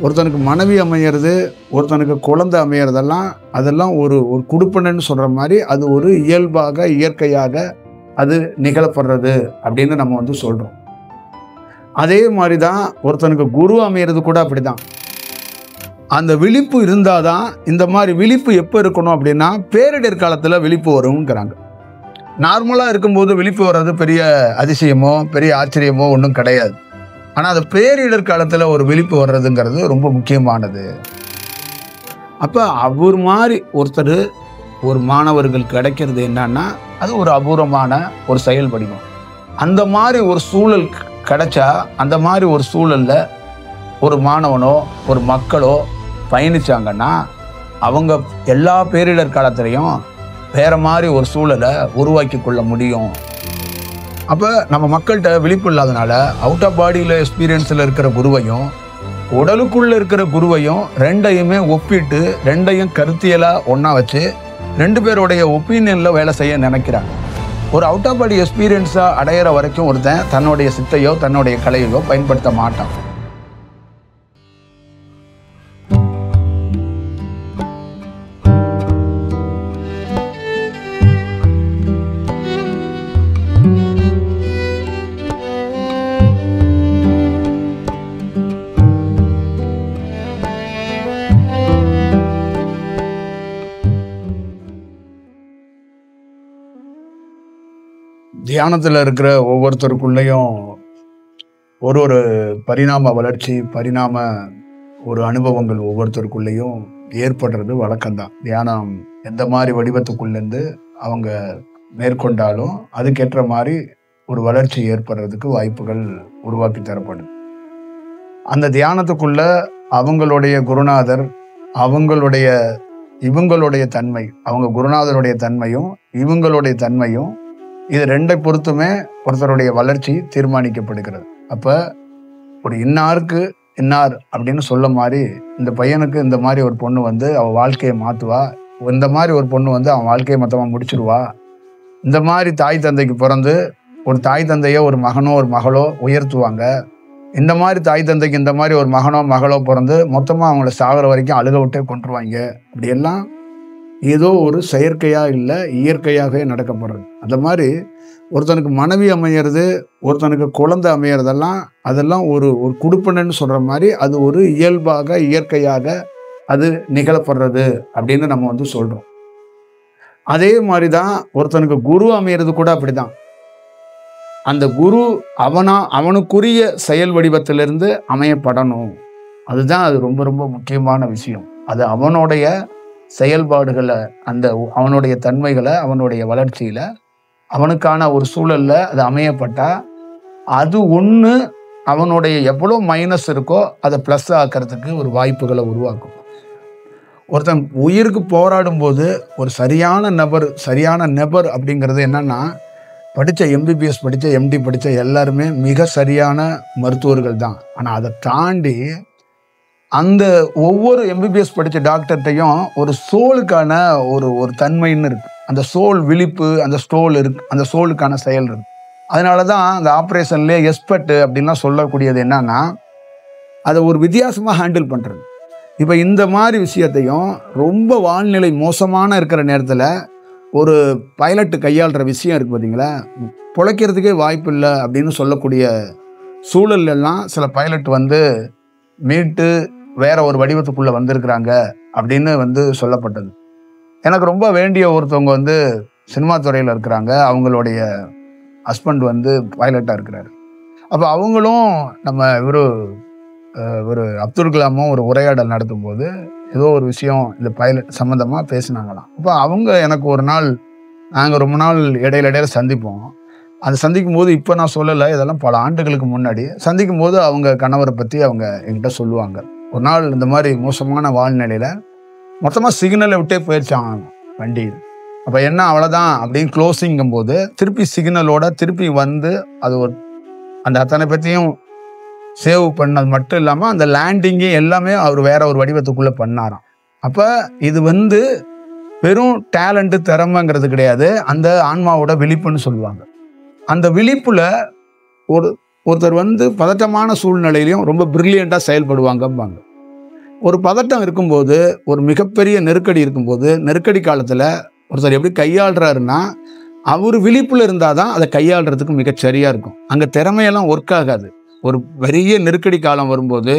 ஒருத்தனுக்கு மனைவி அமையிறது, ஒருத்தனுக்கு குழந்தை அமையிறதெல்லாம் அதெல்லாம் ஒரு ஒரு குடுப்பினைன்னு சொல்கிற மாதிரி அது ஒரு இயல்பாக இயற்கையாக அது நிகழப்படுறது அப்படின்னு நம்ம வந்து சொல்கிறோம். அதே மாதிரி தான் ஒருத்தனுக்கு குரு அமையிறது கூட அப்படி தான். அந்த விழிப்பு இருந்தால் தான் இந்த மாதிரி விழிப்பு எப்போ இருக்கணும் அப்படின்னா பேரிடர் காலத்தில் விழிப்பு வருங்கிறாங்க. நார்மலாக இருக்கும்போது விழிப்பு வர்றது பெரிய அதிசயமோ பெரிய ஆச்சரியமோ ஒன்றும் கிடையாது. ஆனால் அது பேரிடர் காலத்தில் ஒரு விழிப்பு வர்றதுங்கிறது ரொம்ப முக்கியமானது. அப்போ அவர் மாதிரி ஒருத்தர் ஒரு மாணவர்கள் கிடைக்கிறது என்னன்னா அது ஒரு அபூர்வமான ஒரு செயல் வடிவம். அந்த மாதிரி ஒரு சூழல் கிடைச்சா அந்த மாதிரி ஒரு சூழலில் ஒரு மாணவனோ ஒரு மக்களோ பயணிச்சாங்கன்னா அவங்க எல்லா பேரிடர் காலத்திலையும் வேற மாதிரி ஒரு சூழலை உருவாக்கி கொள்ள முடியும். அப்போ நம்ம மக்கள்கிட்ட விழிப்பு இல்லாதனால அவுட் ஆஃப் பாடியில் எக்ஸ்பீரியன்ஸில் இருக்கிற குருவையும் உடலுக்குள்ளே இருக்கிற குருவையும் ரெண்டையுமே ஒப்பிட்டு ரெண்டையும் கருத்தியலாக ஒன்றா வச்சு ரெண்டு பேருடைய ஒப்பீனியனில் வேலை செய்ய நினைக்கிறாங்க. ஒரு அவுட் ஆஃப் பாடி எக்ஸ்பீரியன்ஸாக அடையிற வரைக்கும் ஒருத்தன் தன்னுடைய சித்தையோ தன்னுடைய கலையோ பயன்படுத்த மாட்டான். தியானத்தில் இருக்கிற ஒவ்வொருத்தருக்குள்ளேயும் ஒரு ஒரு பரிணாம வளர்ச்சி பரிணாம ஒரு அனுபவங்கள் ஒவ்வொருத்தருக்குள்ளேயும் ஏற்படுறது வழக்கம்தான். தியானம் எந்த மாதிரி வடிவத்துக்குள்ளேருந்து அவங்க மேற்கொண்டாலும் அதுக்கேற்ற மாதிரி ஒரு வளர்ச்சி ஏற்படுறதுக்கு வாய்ப்புகள் உருவாக்கி தரப்படுது. அந்த தியானத்துக்குள்ள அவங்களுடைய குருநாதர் இவங்களுடைய தன்மை, அவங்க குருநாதருடைய தன்மையும் இவங்களுடைய தன்மையும் இது ரெண்டை பொறுத்துமே ஒருத்தருடைய வளர்ச்சி தீர்மானிக்கப்படுகிறது. அப்போ ஒரு இன்னாருக்கு இன்னார் அப்படின்னு சொல்ல மாதிரி இந்த பையனுக்கு இந்த மாதிரி ஒரு பொண்ணு வந்து அவள் வாழ்க்கையை மாற்றுவா, இந்த மாதிரி ஒரு பொண்ணு வந்து அவன் வாழ்க்கையை மொத்தமாக முடிச்சிடுவா, இந்த மாதிரி தாய் தந்தைக்கு பிறந்து ஒரு தாய் தந்தையோ ஒரு மகனோ ஒரு மகளோ உயர்த்துவாங்க, இந்த மாதிரி தாய் தந்தைக்கு இந்த மாதிரி ஒரு மகனோ மகளோ பிறந்து மொத்தமாக அவங்கள சாகிற வரைக்கும் அழுக விட்டே கொண்டுருவாங்க. அப்படியெல்லாம் ஏதோ ஒரு செயற்கையாக இல்லை இயற்கையாகவே நடக்கப்படுறது. அந்த மாதிரி ஒருத்தனுக்கு மனைவி அமையிறது, ஒருத்தனுக்கு குழந்தை அமையிறதெல்லாம் அதெல்லாம் ஒரு ஒரு குடுப்பினைன்னு சொல்கிற மாதிரி அது ஒரு இயல்பாக இயற்கையாக அது நிகழப்படுறது அப்படின்னு நம்ம வந்து சொல்கிறோம். அதே மாதிரி தான் ஒருத்தனுக்கு குரு அமையிறது கூட அப்படி தான். அந்த குரு அவனுக்குரிய செயல் வடிவத்திலிருந்து அமையப்படணும். அதுதான் அது ரொம்ப ரொம்ப முக்கியமான விஷயம். அது அவனுடைய செயல்பாடுகளை அவனுடைய தன்மைகளை அவனுடைய வளர்ச்சியில் அவனுக்கான ஒரு சூழலில் அது அமையப்பட்டா அது ஒன்று அவனுடைய எவ்வளோ மைனஸ் இருக்கோ அதை ப்ளஸ் ஆக்கிறதுக்கு ஒரு வாய்ப்புகளை உருவாக்கும். ஒருத்தன் உயிருக்கு போராடும் போது ஒரு சரியான நபர் அப்படிங்கிறது என்னன்னா படித்த எம்பிபிஎஸ் படித்த எம்டி படித்த எல்லாருமே மிக சரியான மருத்துவர்கள் தான். ஆனால் அதை தாண்டி அந்த ஒவ்வொரு எம்பிபிஎஸ் படித்த டாக்டர்கிட்டையும் ஒரு சோலுக்கான ஒரு தன்மைன்னு இருக்கு. அந்த சோல் விழிப்பு அந்த சோலுக்கான செயல் இருக்கு. அதனால தான் அந்த ஆப்ரேஷன்லேயே எக்ஸ்பர்ட் அப்படின்லாம் சொல்லக்கூடியது என்னன்னா அதை ஒரு வித்தியாசமாக ஹேண்டில் பண்ணுறது. இப்போ இந்த மாதிரி விஷயத்தையும் ரொம்ப வாழ்நிலை மோசமான இருக்கிற நேரத்தில் ஒரு பைலட்டு கையாளுற விஷயம் இருக்குது பார்த்தீங்களா, பிழைக்கிறதுக்கே வாய்ப்பு இல்லை அப்படின்னு சொல்லக்கூடிய சூழல்லாம் சில பைலட் வந்து மீட்டு வேற ஒரு வடிவத்துக்குள்ளே வந்திருக்கிறாங்க அப்படின்னு வந்து சொல்லப்பட்டது. எனக்கு ரொம்ப வேண்டிய ஒருத்தவங்க வந்து சினிமா துறையில் இருக்கிறாங்க, அவங்களுடைய ஹஸ்பண்ட் வந்து பைலட்டாக இருக்கிறாரு. அப்போ அவங்களும் நம்ம ஒரு அப்துல் கலாமும் ஒரு உரையாடல் நடத்தும் போது ஏதோ ஒரு விஷயம் இந்த பைலட் சம்மந்தமாக பேசினாங்களாம். அப்போ அவங்க எனக்கு ஒரு நாள் நாங்கள் ரொம்ப நாள் இடையில சந்திப்போம். அதை சந்திக்கும் போது இப்போ நான் சொல்லலை, இதெல்லாம் பல ஆண்டுகளுக்கு முன்னாடி சந்திக்கும் போது அவங்க கணவரை பற்றி அவங்க என்கிட்ட சொல்லுவாங்க. ஒரு நாள் இந்த மாதிரி மோசமான வாழ்நிலையில் மொத்தமாக சிக்னலை விட்டே போயிடுச்சான் வண்டி. அப்போ என்ன அவ்வளோதான் அப்படின்னு க்ளோஸிங்கும் போது திருப்பி சிக்னலோட திருப்பி வந்து அது அந்த அத்தனை பற்றியும் சேவ் பண்ணது மட்டும் இல்லாமல் அந்த லேண்டிங்கு எல்லாமே அவர் வேற ஒரு வடிவத்துக்குள்ளே பண்ணாராம். அப்போ இது வந்து வெறும் டேலண்ட்டு திறமைங்கிறது கிடையாது, அந்த ஆன்மாவோட விழிப்புன்னு சொல்லுவாங்க. அந்த விழிப்புல ஒருத்தர் வந்து பதட்டமான சூழ்நிலையிலையும் ரொம்ப பிரில்லியண்ட்டாக செயல்படுவாங்கம்பாங்க. ஒரு பதட்டம் இருக்கும்போது, ஒரு மிகப்பெரிய நெருக்கடி இருக்கும்போது, நெருக்கடி காலத்தில் ஒருத்தர் எப்படி கையாளுறாருன்னா, அவர் விழிப்புல இருந்தால் தான் அதை கையாளுறதுக்கு மிகச்சரியாக இருக்கும். அங்கே திறமையெல்லாம் ஒர்க் ஆகாது. ஒரு பெரிய நெருக்கடி காலம் வரும்போது,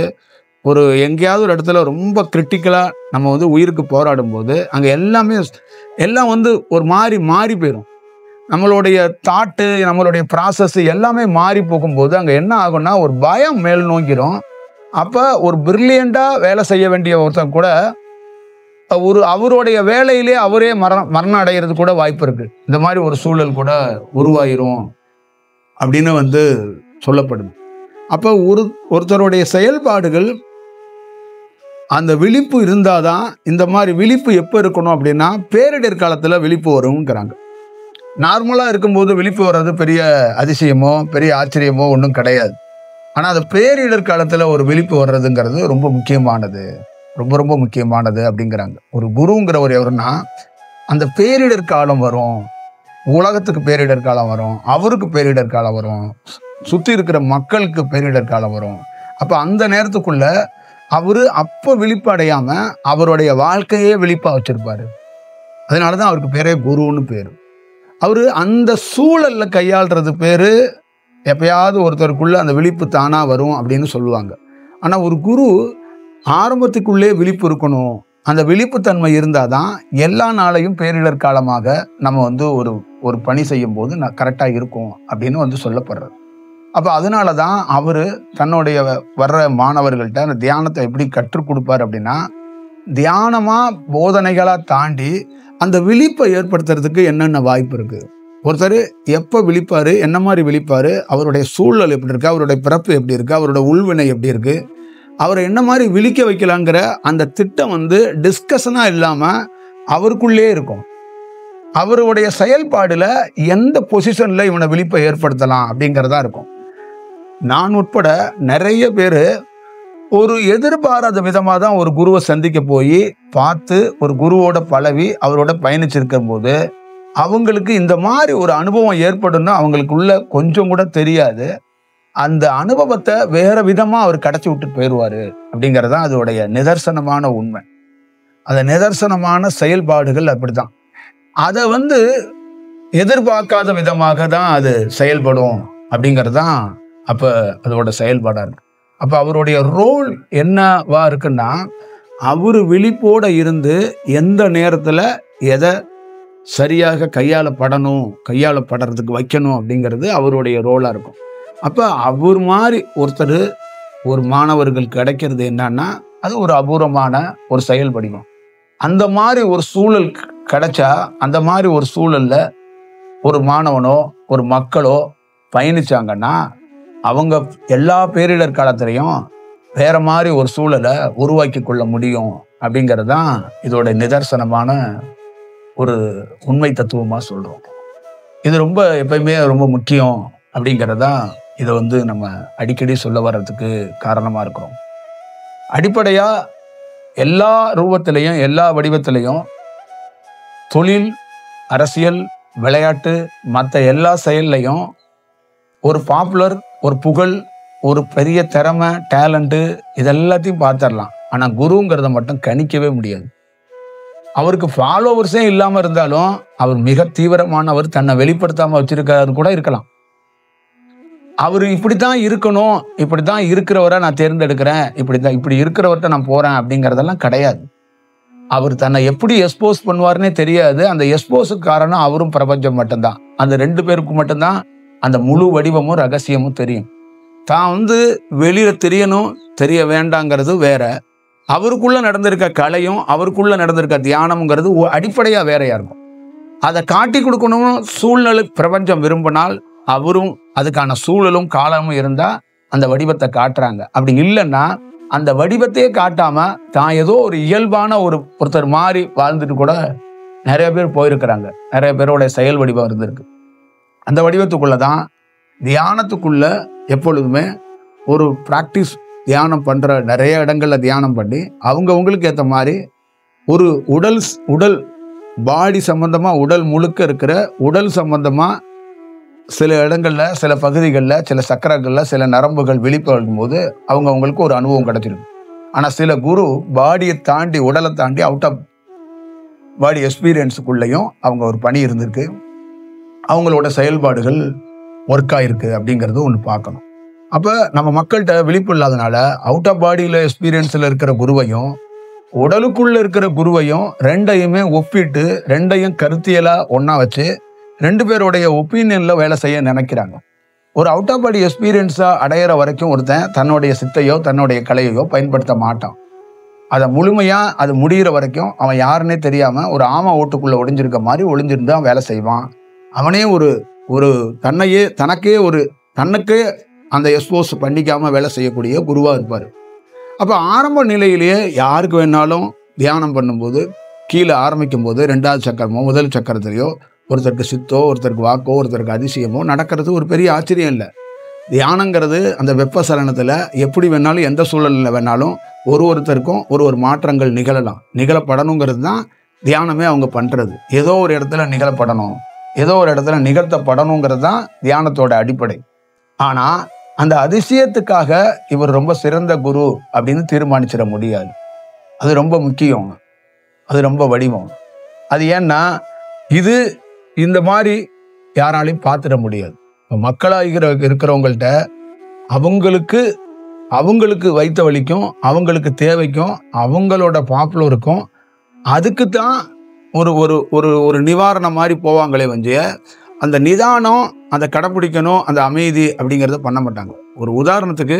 ஒரு எங்கேயாவது ஒரு இடத்துல ரொம்ப கிரிட்டிக்கலாக நம்ம வந்து உயிருக்கு போராடும்போது, அங்கே எல்லாம் வந்து ஒரு மாறி போயிடும். நம்மளுடைய தாட்டு, நம்மளுடைய ப்ராசஸ் எல்லாமே மாறி போகும்போது, அங்கே என்ன ஆகும்னா, ஒரு பயம் மேல் நோக்கிடும். அப்போ ஒரு பிரில்லியண்டாக வேலை செய்ய வேண்டிய ஒருத்தர் கூட அவருடைய வேலையிலே அவரே மரணம் அடைகிறது கூட வாய்ப்பு இருக்கு. இந்த மாதிரி ஒரு சூழல் கூட உருவாயிரும் அப்படின்னு வந்து சொல்லப்படுது. அப்போ ஒருத்தருடைய செயல்பாடுகள் அந்த விழிப்பு இருந்தாதான். இந்த மாதிரி விழிப்பு எப்போ இருக்கணும் அப்படின்னா, பேரிடர் காலத்தில் விழிப்பு வருங்கிறாங்க. நார்மலாக இருக்கும்போது விழிப்பு வர்றது பெரிய அதிசயமோ பெரிய ஆச்சரியமோ ஒன்றும் கிடையாது. ஆனால் அது பேரிடர் காலத்தில் ஒரு விழிப்பு வர்றதுங்கிறது ரொம்ப முக்கியமானது, ரொம்ப ரொம்ப முக்கியமானது அப்படிங்கிறாங்க. ஒரு குருங்கிறவர் எவருன்னா, அந்த பேரிடர் காலம் வரும், உலகத்துக்கு பேரிடர் காலம் வரும், அவருக்கு பேரிடர் காலம் வரும், சுற்றி இருக்கிற மக்களுக்கு பேரிடர் காலம் வரும். அப்போ அந்த நேரத்துக்குள்ள அவரு அப்போ விழிப்பு அடையாம அவருடைய வாழ்க்கையே விழிப்பா வச்சிருப்பாரு. அதனாலதான் அவருக்கு பேரே குருன்னு பேரு. அவரு அந்த சூழல்ல கையாளுறது பேரு எப்பயாவது ஒருத்தருக்குள்ள அந்த விழிப்பு தானா வரும் அப்படின்னு சொல்லுவாங்க. ஆனா ஒரு குரு ஆரம்பத்துக்குள்ளே விழிப்பு இருக்கணும். அந்த விழிப்புத்தன்மை இருந்தாதான் எல்லா நாளையும் பேரிடர் காலமாக நம்ம வந்து ஒரு பணி செய்யும் போது கரெக்டா இருக்கும் அப்படின்னு வந்து சொல்லப்படுறது. அப்ப அதனாலதான் அவரு தன்னுடைய வர்ற மாணவர்கள்ட்ட அந்த தியானத்தை எப்படி கற்றுக் கொடுப்பாரு அப்படின்னா, தியானமா போதனைகளா தாண்டி அந்த விழிப்பை ஏற்படுத்துறதுக்கு என்னென்ன வாய்ப்பு இருக்கு, ஒருத்தர் எப்ப விழிப்பாரு, என்ன மாதிரி விழிப்பாரு, அவருடைய சூழல் எப்படி இருக்கு, அவருடைய பிறப்பு எப்படி இருக்கு, அவருடைய உள்வினை எப்படி இருக்கு, அவரை என்ன மாதிரி விழிக்க வைக்கலாங்கிற அந்த திட்டம் வந்து டிஸ்கஷனா இல்லாம அவருக்குள்ளே இருக்கும். அவருடைய செயல்பாடுல எந்த பொசிஷன்ல இவனை விழிப்பை ஏற்படுத்தலாம் அப்படிங்கிறதா இருக்கும். நான் உட்பட நிறைய பேர் ஒரு எதிர்பாராத விதமாக தான் ஒரு குருவை சந்திக்க போய் பார்த்து ஒரு குருவோட பழவி அவரோட பயணிச்சிருக்கும் போது அவங்களுக்கு இந்த மாதிரி ஒரு அனுபவம் ஏற்படும்னு அவங்களுக்குள்ள கொஞ்சம் கூட தெரியாது. அந்த அனுபவத்தை வேற விதமா அவர் கடத்தி விட்டு போயிடுவாரு அப்படிங்கிறதான் அதோடைய நிதர்சனமான உண்மை. அந்த நிதர்சனமான செயல்பாடுகள் அப்படித்தான். அதை வந்து எதிர்பார்க்காத விதமாக தான் அது செயல்படும் அப்படிங்கிறதான் அப்ப அதோட செயல்பாடா இருக்கு. அப்ப அவருடைய ரோல் என்னவா இருக்குன்னா, அவரு விழிப்போட இருந்து எந்த நேரத்துல எதை சரியாக கையாளப்படுறதுக்கு வைக்கணும் அப்படிங்கிறது அவருடைய ரோலா இருக்கும். அப்ப அவர் மாதிரி ஒருத்தர் ஒரு மாணவர்கள் கிடைக்கிறது என்னன்னா, அது ஒரு அபூர்வமான ஒரு செயல் வடிவம். அந்த மாதிரி ஒரு சூழல் கிடைச்சா, அந்த மாதிரி ஒரு சூழல்ல ஒரு மாணவனோ ஒரு மக்களோ பயணிச்சாங்கன்னா, அவங்க எல்லா பேரிடர் காலத்திலையும் வேற மாதிரி ஒரு சூழலை உருவாக்கி கொள்ள முடியும் அப்படிங்கிறது தான் இதோட நிதர்சனமான ஒரு உண்மை தத்துவமா சொல்றோம். இது ரொம்ப எப்பயுமே ரொம்ப முக்கியம் அப்படிங்கிறதா இதை வந்து நம்ம அடிக்கடி சொல்ல வர்றதுக்கு காரணமா இருக்கிறோம். அடிப்படையா எல்லா ரூபத்திலையும் எல்லா வடிவத்திலையும் தொழில், அரசியல், விளையாட்டு, மற்ற எல்லா செயல்லையும் ஒரு பாப்புலர், ஒரு புகழ், ஒரு பெரிய திறமை, டேலண்ட்டு இதெல்லாத்தையும் பார்த்துடலாம். ஆனா குருங்கிறத மட்டும் கணிக்கவே முடியாது. அவருக்கு ஃபாலோவர்ஸே இல்லாம இருந்தாலும் அவர் மிக தீவிரமானவர், தன்னை வெளிப்படுத்தாம வச்சிருக்காரு கூட இருக்கலாம். அவர் இப்படித்தான் இருக்கணும், இப்படித்தான் இருக்கிறவரை நான் தேர்ந்தெடுக்கிறேன், இப்படி இருக்கிறவர்கிட்ட நான் போறேன் அப்படிங்கிறதெல்லாம் கிடையாது. அவர் தன்னை எப்படி எக்ஸ்போஸ் பண்ணுவார்னே தெரியாது. அந்த எக்ஸ்போஸுக்கு காரணம் அவரும் பிரபஞ்சம் மட்டும்தான். அந்த 2 பேருக்கு மட்டும்தான் அந்த முழு வடிவமும் ரகசியமும் தெரியும். தான் வந்து வெளியில தெரியணும், தெரிய வேண்டாங்கிறது வேற. அவருக்குள்ள நடந்திருக்க கலையும் அவருக்குள்ள நடந்திருக்க தியானம்ங்கிறது அடிப்படையா வேறையா இருக்கும். அதை காட்டி கொடுக்கணும் சூழ்நிலை பிரபஞ்சம் விரும்பினால் அவரும் அதுக்கான சூழலும் காலமும் இருந்தா அந்த வடிவத்தை காட்டுறாங்க. அப்படி இல்லைன்னா அந்த வடிவத்தையே காட்டாம தான் ஏதோ ஒரு இயல்பான ஒருத்தர் மாறி வாழ்ந்துட்டு கூட நிறைய பேர் போயிருக்கிறாங்க. நிறைய பேரோட செயல் வடிவம் இருந்திருக்கு. அந்த வடிவத்துக்குள்ளதான் தியானத்துக்குள்ள எப்பொழுதுமே ஒரு பிராக்டிஸ் தியானம் பண்ற நிறைய இடங்கள்ல தியானம் பண்ணி அவங்களுக்கு ஏற்ற மாதிரி ஒரு உடல் பாடி சம்பந்தமா உடல் முழுக்க இருக்கிற உடல் சம்பந்தமா சில இடங்கள்ல சில பகுதிகளில் சில சக்கரங்கள்ல சில நரம்புகள் விழிப்பு போது அவங்களுக்கு ஒரு அனுபவம் கிடைச்சிருக்கு. ஆனா சில குரு பாடியை தாண்டி, உடலை தாண்டி அவுட் ஆஃப் பாடி எக்ஸ்பீரியன்ஸுக்குள்ளேயும் அவங்க ஒரு பணி இருந்திருக்கு, அவங்களோட செயல்பாடுகள் ஒர்க் ஆயிருக்கு அப்படிங்கிறது ஒன்று பார்க்கணும். அப்போ நம்ம மக்கள்கிட்ட விழிப்பு இல்லாதனால அவுட் ஆஃப் பாடியில் எக்ஸ்பீரியன்ஸில் இருக்கிற குருவையும் உடலுக்குள்ள இருக்கிற குருவையும் ரெண்டையுமே ஒப்பிட்டு ரெண்டையும் கருத்தியலாக ஒன்றா வச்சு 2 பேருடைய ஒப்பீனியனில் வேலை செய்ய நினைக்கிறாங்க. ஒரு அவுட் ஆஃப் பாடி எக்ஸ்பீரியன்ஸாக அடையிற வரைக்கும் ஒருத்தன் தன்னுடைய சித்தையோ தன்னுடைய கலையையோ பயன்படுத்த மாட்டான். அதை முழுமையாக அது முடிகிற வரைக்கும் அவன் யாருன்னே தெரியாமல் ஒரு ஆமை ஓட்டுக்குள்ளே ஒளிஞ்சிருக்க மாதிரி ஒளிஞ்சிருந்து அவன் வேலை செய்வான். அவனே ஒரு தனக்கே அந்த எக்ஸ்போஸ் பண்ணிக்காமல் வேலை செய்யக்கூடிய குருவாக இருப்பார். அப்போ ஆரம்ப நிலையிலேயே யாருக்கு வேணாலும் தியானம் பண்ணும்போது கீழே ஆரம்பிக்கும் போது 2வது சக்கரமோ 1 சக்கரத்திலையோ ஒருத்தருக்கு சித்தோ ஒருத்தருக்கு வாக்கோ ஒருத்தருக்கு அதிசயமோ நடக்கிறது ஒரு பெரிய ஆச்சரியம் இல்லை. தியானங்கிறது அந்த வெப்பசலனத்தில் எப்படி வேணாலும் எந்த சூழலில் வேணாலும் ஒருத்தருக்கும் ஒரு மாற்றங்கள் நிகழப்படணுங்கிறது தான் தியானமே அவங்க பண்ணுறது. ஏதோ ஒரு இடத்துல நிகழப்படணும், ஏதோ ஒரு இடத்துல நிகழ்த்தப்படணுங்கிறது தான் தியானத்தோட அடிப்படை. ஆனால் அந்த அதிசயத்துக்காக இவர் ரொம்ப சிறந்த குரு அப்படின்னு தீர்மானிச்சிட முடியாது. அது ரொம்ப முக்கியம், அது ரொம்ப வடிவம். அது ஏன்னா இது இந்த மாதிரி யாராலையும் பார்த்துட முடியாது. மக்களாக இருக்கிறவங்கள்ட்ட அவங்களுக்கு வைத்த வலிக்கும் அவங்களுக்கு தேவைக்கும் அவங்களோட பாப்புலருக்கும் அதுக்கு தான் ஒரு நிவாரணம் மாதிரி போவாங்களே வஞ்சிய அந்த நிதானம், அந்த கடைப்பிடிக்கணும், அந்த அமைதி அப்படிங்கிறத பண்ண மாட்டாங்க. ஒரு உதாரணத்துக்கு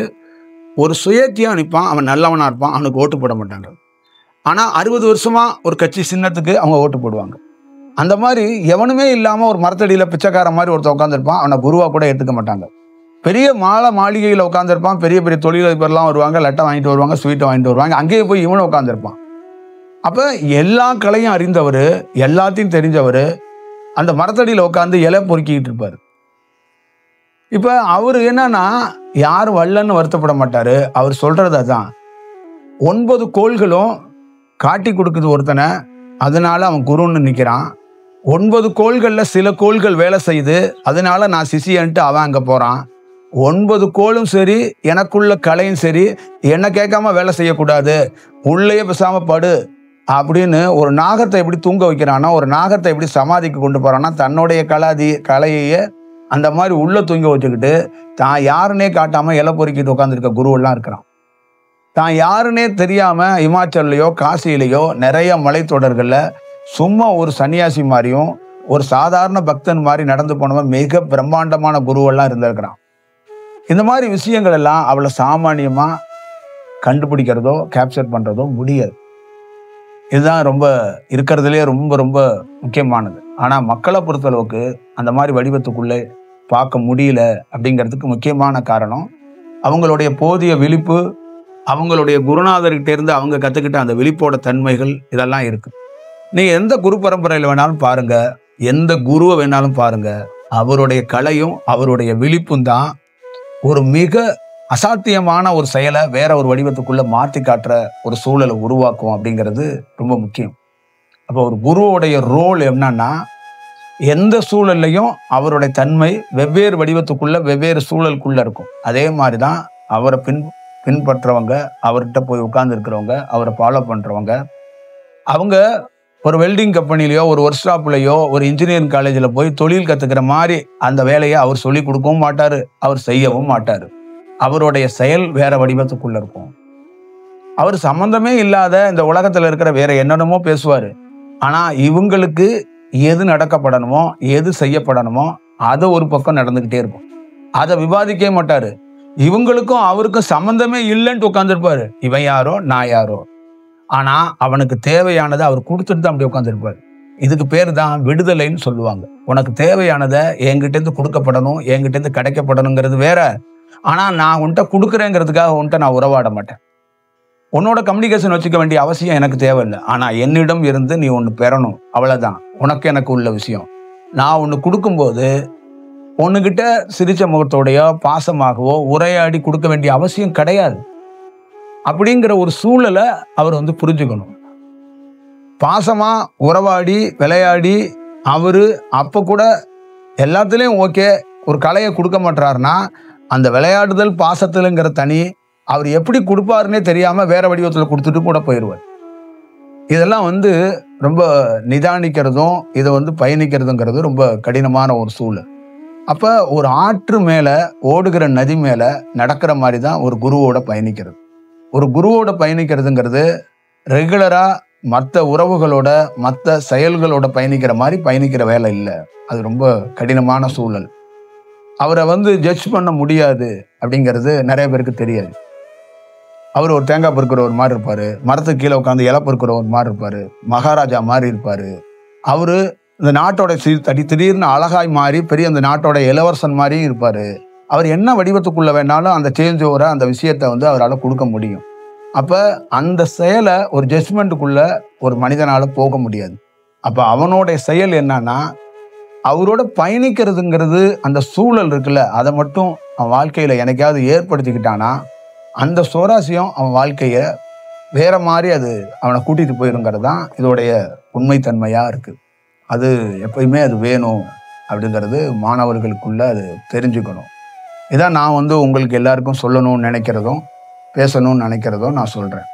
ஒரு சுயேட்சையாக நிற்பான், அவன் நல்லவனாக இருப்பான், அவனுக்கு ஓட்டு போட மாட்டாங்க. ஆனால் 60 வருஷமாக ஒரு கட்சி சின்னத்துக்கு அவங்க ஓட்டு போடுவாங்க. அந்த மாதிரி எவனுமே இல்லாமல் ஒரு மரத்தடியில் பிச்சைக்கார மாதிரி ஒருத்தர் உட்காந்துருப்பான், அவனை குருவாக கூட எடுத்துக்க மாட்டாங்க. பெரிய மாளிகையில் உட்காந்துருப்பான், பெரிய பெரிய தொழிலதிபர்லாம் வருவாங்க, லட்டை வாங்கிட்டு வருவாங்க, ஸ்வீட்டை வாங்கிட்டு வருவாங்க, அங்கேயே போய் இவனும் உட்காந்துருப்பான். அப்போ எல்லா கலையும் அறிந்தவர், எல்லாத்தையும் தெரிஞ்சவர் அந்த மரத்தடியில் உட்காந்து இலை பொறுக்கிட்டு இருப்பார். இப்போ அவர் என்னன்னா யாரும் வரலன்னு வருத்தப்பட மாட்டார். அவர் சொல்றது அதான், 9 கோள்களும் காட்டி கொடுக்குது ஒருத்தனை, அதனால அவன் குருன்னு நிற்கிறான். 9 கோள்களில் சில கோள்கள் வேலை செய்யுது, அதனால நான் சிசியன்ட்டு அவன் அங்கே போகிறான். 9 கோளும் சரி, எனக்குள்ள கலையும் சரி, என்னை கேட்காம வேலை செய்யக்கூடாது, உள்ளே பேசாமல் படு அப்படின்னு ஒரு நாகத்தை எப்படி தூங்க வைக்கிறானோ, ஒரு நாகத்தை எப்படி சமாதிக்கு கொண்டு போகிறான்னா, தன்னுடைய கலையையே அந்த மாதிரி உள்ளே தூங்க வச்சுக்கிட்டு தான் யாருன்னே காட்டாமல் இலை பொறுக்கிட்டு உட்காந்துருக்க குருவெல்லாம் இருக்கிறான். தான் யாருன்னே தெரியாமல் இமாச்சல்லையோ காசியிலையோ நிறைய மலைத்தொடர்களில் சும்மா ஒரு சன்னியாசி மாதிரியும் ஒரு சாதாரண பக்தன் மாதிரி நடந்து போனவன் மிக பிரம்மாண்டமான குருவெல்லாம் இருந்திருக்கிறான். இந்த மாதிரி விஷயங்கள் எல்லாம் அவளை சாமானியமாக கண்டுபிடிக்கிறதோ கேப்சர் பண்ணுறதோ முடியாது. இதுதான் ரொம்ப இருக்கிறதுலே ரொம்ப ரொம்ப முக்கியமானது. ஆனால் மக்களை பொறுத்தளவுக்கு அந்த மாதிரி வடிவத்துக்குள்ளே பார்க்க முடியல அப்படிங்கிறதுக்கு முக்கியமான காரணம் அவங்களுடைய போதிய விழிப்பு, அவங்களுடைய குருநாதர்கிட்ட இருந்து அவங்க கற்றுக்கிட்ட அந்த விழிப்போட தன்மைகள் இதெல்லாம் இருக்குது. நீங்கள் எந்த குரு பரம்பரையில் வேணாலும் பாருங்கள், எந்த குருவை வேணாலும் பாருங்கள், அவருடைய கலையும் அவருடைய விழிப்பும் தான் ஒரு மிக அசாத்தியமான ஒரு செயலை வேற ஒரு வடிவத்துக்குள்ளே மாற்றி காட்டுற ஒரு சூழலை உருவாக்கும் அப்படிங்கிறது ரொம்ப முக்கியம். அப்போ ஒரு குருவோடைய ரோல் என்னன்னா, எந்த சூழல்லையும் அவருடைய தன்மை வெவ்வேறு வடிவத்துக்குள்ள வெவ்வேறு சூழலுக்குள்ள இருக்கும். அதே மாதிரி தான் அவரை பின்பற்றவங்க, அவர்கிட்ட போய் உட்கார்ந்து இருக்கிறவங்க, அவரை ஃபாலோ பண்ணுறவங்க, அவங்க ஒரு வெல்டிங் கம்பெனிலையோ ஒரு ஒர்க் ஷாப்லையோ ஒரு இன்ஜினியரிங் காலேஜில் போய் தொழில் கற்றுக்கிற மாதிரி அந்த வேலையை அவர் சொல்லி கொடுக்கவும் மாட்டார், அவர் செய்யவும் மாட்டார். அவருடைய செயல் வேற வடிவத்துக்குள்ள இருக்கும். அவர் சம்பந்தமே இல்லாத இந்த உலகத்தில் இருக்கிற வேற என்னென்னமோ பேசுவார். ஆனால் இவங்களுக்கு எது நடக்கப்படணுமோ எது செய்யப்படணுமோ அதை ஒரு பக்கம் நடந்துக்கிட்டே இருக்கும். அதை விவாதிக்கவே மாட்டார். இவங்களுக்கும் அவருக்கும் சம்பந்தமே இல்லைன்ட்டு உட்காந்துருப்பாரு. இவன் யாரோ நான் யாரோ, ஆனால் அவனுக்கு தேவையானதை அவர் கொடுத்துட்டு தான் அப்படி உட்காந்துருப்பார். இதுக்கு பேர் தான் விடுதலைன்னு சொல்லுவாங்க. உனக்கு தேவையானதை என்கிட்டேருந்து கொடுக்கப்படணும், என்கிட்டேருந்து கிடைக்கப்படணுங்கிறது வேற. ஆனால் நான் உன்கிட்ட கொடுக்குறேங்கிறதுக்காக உன்கிட்ட நான் உறவாட மாட்டேன். உன்னோட கம்யூனிகேஷன் வச்சுக்க வேண்டிய அவசியம் எனக்கு தேவையில்லை. ஆனால் என்னிடம் இருந்து நீ ஒன்று பெறணும், அவ்வளோதான் உனக்கு எனக்கு உள்ள விஷயம். நான் ஒன்று கொடுக்கும்போது ஒன்றுகிட்ட சிரிச்ச முகத்தோடையோ பாசமாகவோ உரையாடி கொடுக்க வேண்டிய அவசியம் கிடையாது. அப்படிங்கிற ஒரு சூழலை அவர் புரிஞ்சுக்கணும். பாசமாக உறவாடி விளையாடி அவர் அப்போ கூட எல்லாத்துலேயும் ஓகே, ஒரு கலையை கொடுக்க மாட்டாருன்னா அந்த விளையாடுதல் பாசத்துலங்கிற தனி, அவர் எப்படி கொடுப்பாருன்னே தெரியாம வேற வடிவத்தில் கொடுத்துட்டு கூட போயிடுவார். இதெல்லாம் ரொம்ப நிதானிக்கிறதும் இதை பயணிக்கிறதுங்கிறது ரொம்ப கடினமான ஒரு சூழல். அப்ப ஒரு ஆற்று மேல ஓடுகிற நதி மேல நடக்கிற மாதிரி தான் ஒரு குருவோட பயணிக்கிறது. ஒரு குருவோட பயணிக்கிறதுங்கிறது ரெகுலரா மற்ற உறவுகளோட மற்ற செயல்களோட பயணிக்கிற மாதிரி பயணிக்கிற வேலை இல்லை. அது ரொம்ப கடினமான சூழல். அவரை ஜட்ஜ் பண்ண முடியாது அப்படிங்கிறது நிறைய பேருக்கு தெரியாது. அவர் ஒரு தேங்காய் பொறுக்கிறவர் மாதிரி இருப்பாரு, மரத்துக்கு கீழே உட்காந்து இலை பொறுக்கிறவர் மாதிரி இருப்பாரு, மகாராஜா மாதிரி இருப்பாரு. அவரு இந்த நாட்டோட திடீர்னு அழகாய் மாறி பெரிய அந்த நாட்டோட இளவரசன் மாதிரியும் இருப்பாரு. அவர் என்ன வடிவத்துக்குள்ள வேணாலும் அந்த சேஞ்ச் ஓவரை அந்த விஷயத்தை அவரால் கொடுக்க முடியும். அப்ப அந்த செயலை ஒரு ஜட்ஜ்மெண்ட்டுக்குள்ள ஒரு மனிதனால போக முடியாது. அப்ப அவனோட செயல் என்னன்னா, அவரோட பயணிக்கிறதுங்கிறது அந்த சூழல் இருக்குல்ல, அதை மட்டும் அவன் வாழ்க்கையில என்னைக்காவது ஏற்படுத்திக்கிட்டானா அந்த சுவாரஸ்யம் அவன் வாழ்க்கைய வேற மாதிரி அது அவனை கூட்டிட்டு போயிருங்கிறது தான் இதோடைய உண்மைத்தன்மையா இருக்கு. அது எப்பயுமே அது வேணும் அப்படிங்கிறது மாணவர்களுக்குள்ள அது தெரிஞ்சுக்கணும். இதான் நான் உங்களுக்கு எல்லாருக்கும் சொல்லணும்னு நினைக்கிறதும் பேசணும்னு நினைக்கிறதும் நான் சொல்றேன்.